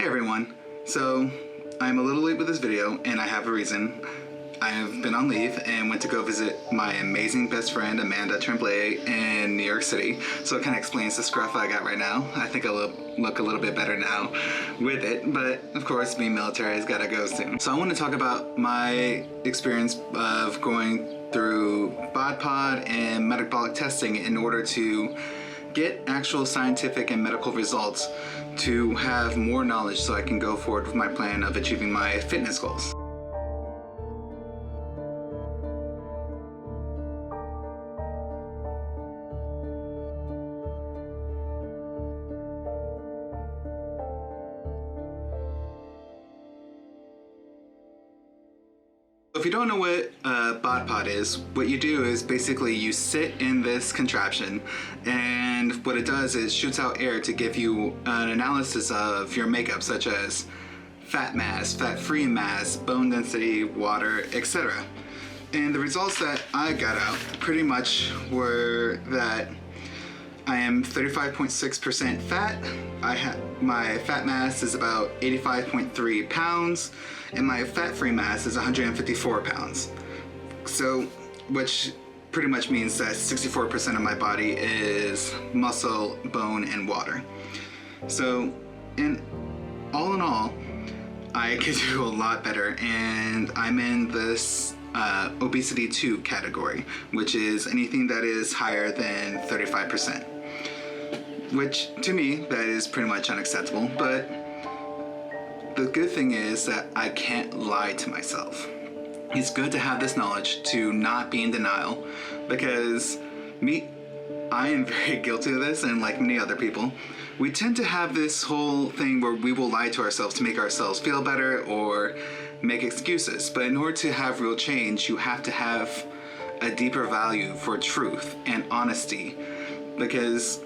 Hey everyone, so I'm a little late with this video and I have a reason. I have been on leave and went to go visit my amazing best friend Amanda Tremblay in New York City, so it kind of explains the scruff I got right now. I think I look a little bit better now with it, but of course being military has got to go soon. So I want to talk about my experience of going through bodpod and metabolic testing in order to get actual scientific and medical results to have more knowledge so I can go forward with my plan of achieving my fitness goals. If you don't know what bodpod is, what you do is basically you sit in this contraption, and what it does is shoots out air to give you an analysis of your makeup, such as fat mass, fat-free mass, bone density, water, etc. And the results that I got out pretty much were that I am 35.6% fat. My fat mass is about 85.3 pounds, and my fat-free mass is 154 pounds. So, which pretty much means that 64% of my body is muscle, bone, and water. So, all in all, I could do a lot better, and I'm in this Obesity 2 category, which is anything that is higher than 35%. Which, to me, that is pretty much unacceptable, but the good thing is that I can't lie to myself. It's good to have this knowledge to not be in denial, because I am very guilty of this, and like many other people, we tend to have this whole thing where we will lie to ourselves to make ourselves feel better or make excuses. But in order to have real change, you have to have a deeper value for truth and honesty, because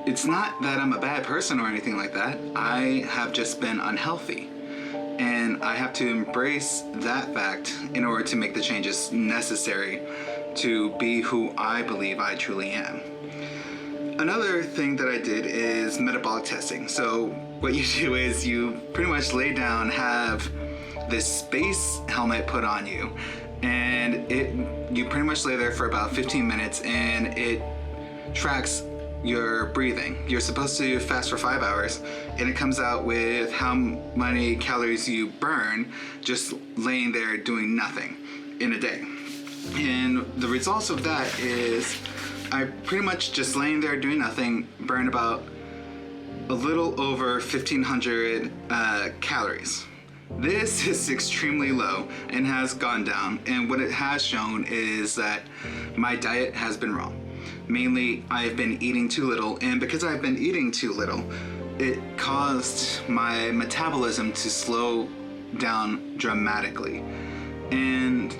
it's not that I'm a bad person or anything like that. I have just been unhealthy, and I have to embrace that fact in order to make the changes necessary to be who I believe I truly am. Another thing that I did is metabolic testing. So what you do is you pretty much lay down, have this space helmet put on you, and you pretty much lay there for about 15 minutes, and it tracks your breathing. You're supposed to fast for 5 hours, and it comes out with how many calories you burn just laying there doing nothing in a day. And the results of that is I pretty much just laying there doing nothing burn about a little over 1,500 calories. This is extremely low and has gone down, and what it has shown is that my diet has been wrong. Mainly, I've been eating too little, and because I've been eating too little, it caused my metabolism to slow down dramatically. And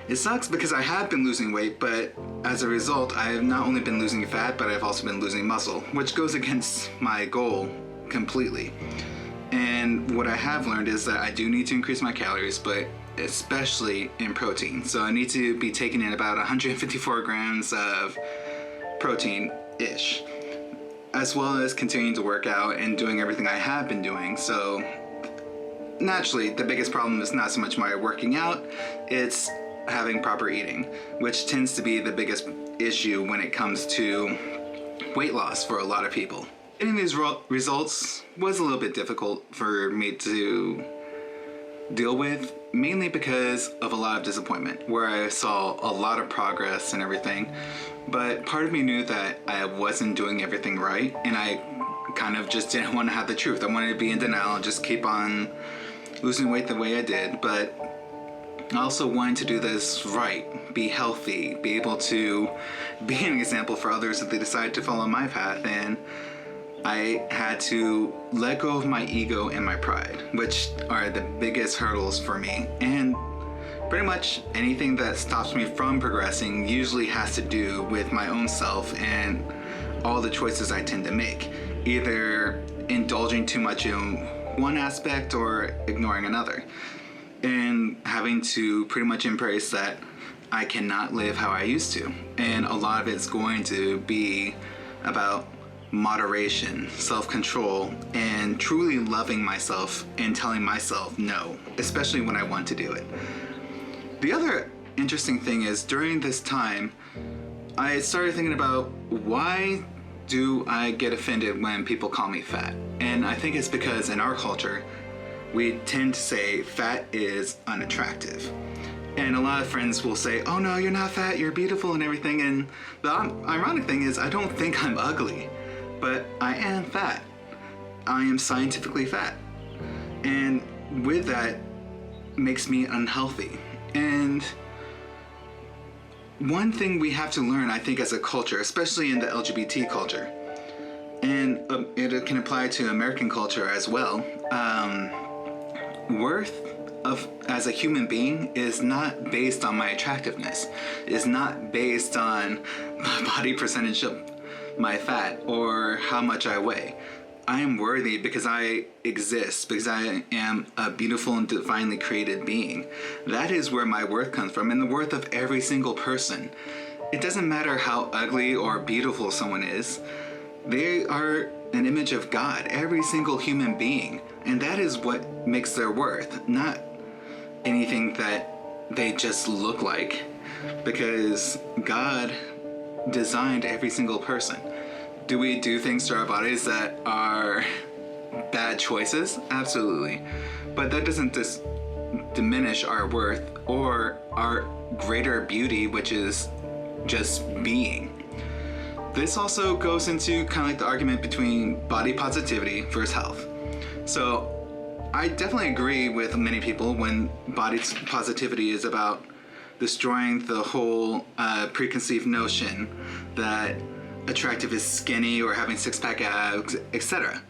it sucks because I have been losing weight, but as a result, I have not only been losing fat, but I've also been losing muscle, which goes against my goal completely. And what I have learned is that I do need to increase my calories, but especially in protein. So I need to be taking in about 154 grams of protein-ish, as well as continuing to work out and doing everything I have been doing. So naturally, the biggest problem is not so much my working out, it's having proper eating, which tends to be the biggest issue when it comes to weight loss for a lot of people. Getting these results was a little bit difficult for me to deal with, mainly because of a lot of disappointment, where I saw a lot of progress and everything, but part of me knew that I wasn't doing everything right, and I kind of just didn't want to have the truth. I wanted to be in denial and just keep on losing weight the way I did, but I also wanted to do this right, be healthy, be able to be an example for others if they decide to follow my path, and I had to let go of my ego and my pride, which are the biggest hurdles for me. And pretty much anything that stops me from progressing usually has to do with my own self and all the choices I tend to make, either indulging too much in one aspect or ignoring another. And having to pretty much embrace that I cannot live how I used to. And a lot of it's going to be about moderation, self-control, and truly loving myself and telling myself no, especially when I want to do it. The other interesting thing is during this time, I started thinking about why do I get offended when people call me fat? And I think it's because in our culture, we tend to say fat is unattractive. And a lot of friends will say, oh no, you're not fat, you're beautiful and everything. And the ironic thing is I don't think I'm ugly, but I am fat. I am scientifically fat. And with that makes me unhealthy. And one thing we have to learn, I think, as a culture, especially in the LGBT culture, and it can apply to American culture as well, worth of as a human being is not based on my attractiveness, is not based on my body percentage of my fat or how much I weigh. I am worthy because I exist, because I am a beautiful and divinely created being. That is where my worth comes from, and the worth of every single person. It doesn't matter how ugly or beautiful someone is. They are an image of God, every single human being. And that is what makes their worth, not anything that they just look like. Because God designed every single person. Do we do things to our bodies that are bad choices? Absolutely. But that doesn't diminish our worth or our greater beauty, which is just being. This also goes into kind of like the argument between body positivity versus health. So I definitely agree with many people when body positivity is about destroying the whole preconceived notion that attractive is skinny or having six-pack abs, etc.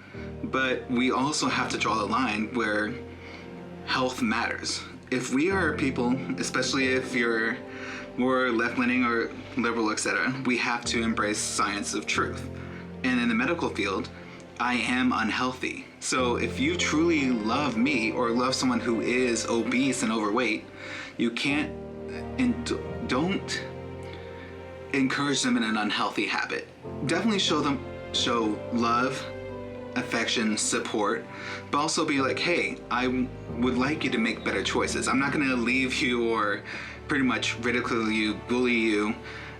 But we also have to draw the line where health matters. If we are people, especially if you're more left-leaning or liberal, etc., we have to embrace science of truth. And in the medical field, I am unhealthy. So if you truly love me or love someone who is obese and overweight, you can't and don't encourage them in an unhealthy habit. Definitely show love, affection, support, but also be like, hey, I would like you to make better choices. I'm not gonna leave you or pretty much ridicule you, bully you,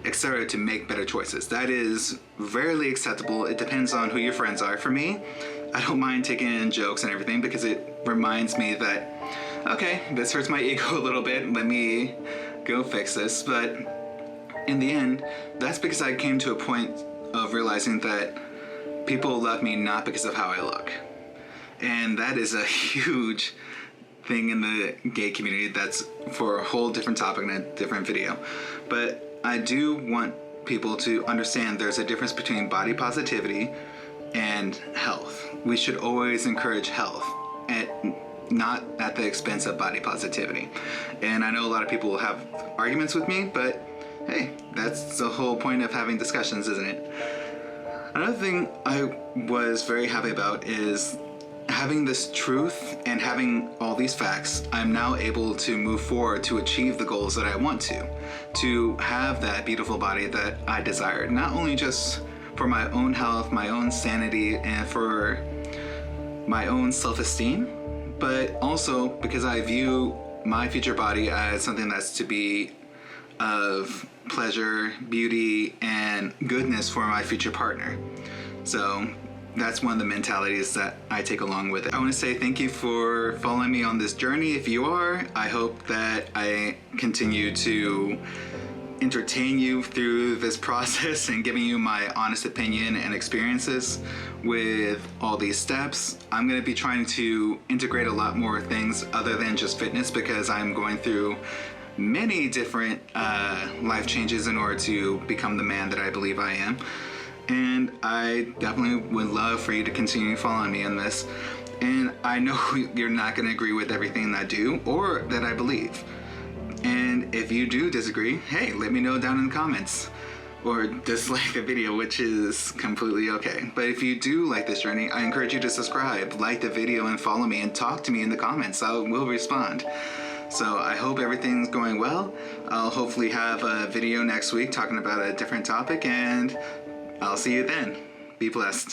etc. to make better choices. That is rarely acceptable. It depends on who your friends are. For me, I don't mind taking in jokes and everything because it reminds me that, okay, this hurts my ego a little bit, let me go fix this. But in the end, that's because I came to a point of realizing that people love me not because of how I look. And that is a huge thing in the gay community. That's for a whole different topic in a different video. But I do want people to understand there's a difference between body positivity and health. We should always encourage health, and not at the expense of body positivity. And I know a lot of people will have arguments with me, but hey, that's the whole point of having discussions, isn't it? Another thing I was very happy about is having this truth and having all these facts. I'm now able to move forward to achieve the goals that I want to have that beautiful body that I desire, not only just for my own health, my own sanity, and for my own self-esteem, but also because I view my future body as something that's to be of pleasure, beauty, and goodness for my future partner. So that's one of the mentalities that I take along with it. I want to say thank you for following me on this journey. If you are, I hope that I continue to entertain you through this process and giving you my honest opinion and experiences with all these steps. I'm going to be trying to integrate a lot more things other than just fitness because I'm going through many different life changes in order to become the man that I believe I am. And I definitely would love for you to continue following me in this. And I know you're not going to agree with everything that I do or that I believe. And if you do disagree, hey, let me know down in the comments. Or dislike the video, which is completely okay. But if you do like this journey, I encourage you to subscribe, like the video, and follow me, and talk to me in the comments. I will respond. So I hope everything's going well. I'll hopefully have a video next week talking about a different topic, and I'll see you then. Be blessed.